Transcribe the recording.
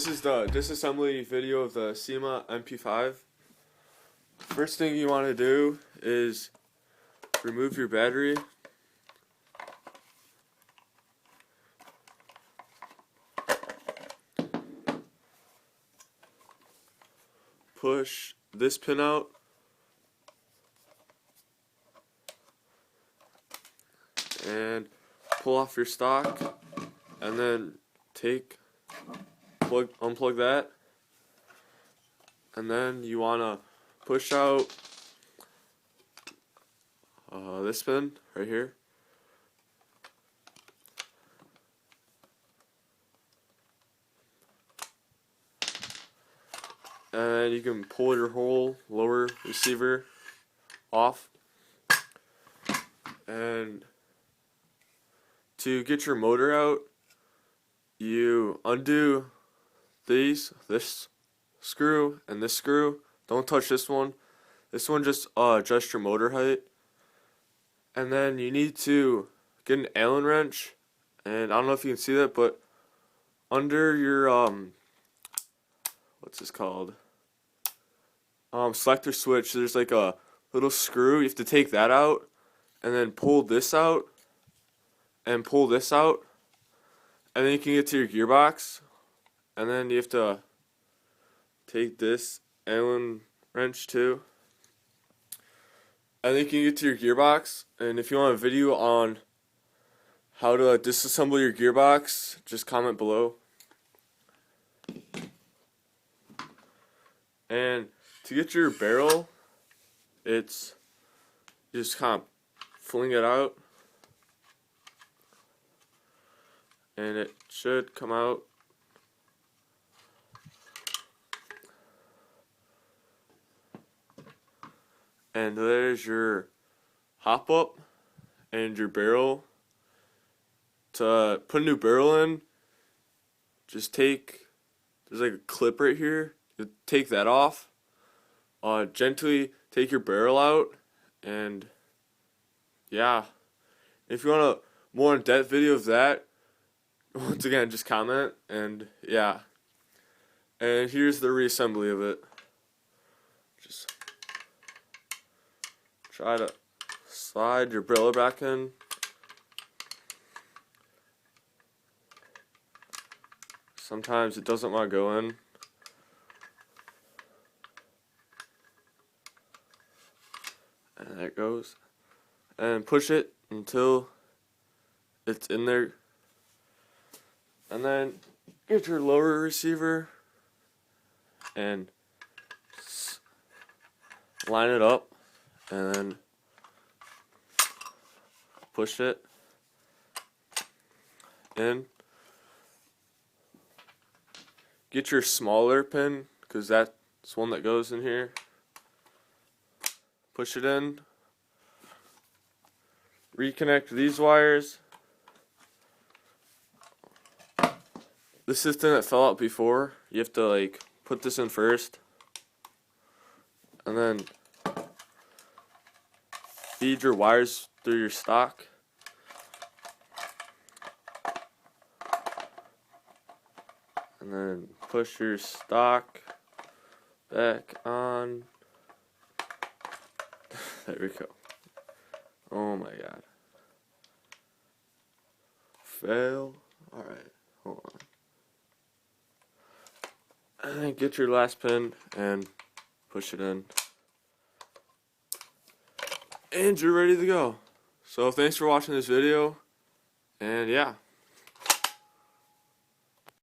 This is the disassembly video of the cyma mp5. First thing you want to do is remove your battery. Push this pin out. And pull off your stock, and then unplug that, and then you want to push out this pin right here. And you can pull your whole lower receiver off. And to get your motor out, you undo this screw and this screw. Don't touch this one. This one just adjusts your motor height. And then you need to get an Allen wrench. And I don't know if you can see that, but under your what's this called? Selector switch, there's like a little screw. You have to take that out and then pull this out and pull this out, and then you can get to your gearbox, and then you have to take this Allen wrench too, and then you can get to your gearbox. And if you want a video on how to disassemble your gearbox, just comment below. And to get your barrel, it's just kind of fling it out, and it should come out. And there's your hop up and your barrel. To put a new barrel in, just there's like a clip right here. You take that off. Gently take your barrel out, and yeah. If you want a more in-depth video of that, once again, just comment, and yeah. And here's the reassembly of it. Just try to slide your barrel back in. Sometimes it doesn't want to go in. And there it goes. And push it until it's in there. And then get your lower receiver and line it up, and then push it in. Get your smaller pin, because that's one that goes in here. Push it in. Reconnect these wires. This is the thing that fell out before. You have to like put this in first, and then feed your wires through your stock. And then push your stock back on. There we go. Oh my god. Fail. Alright, hold on. And then get your last pin and push it in. And you're ready to go. So thanks for watching this video. And yeah.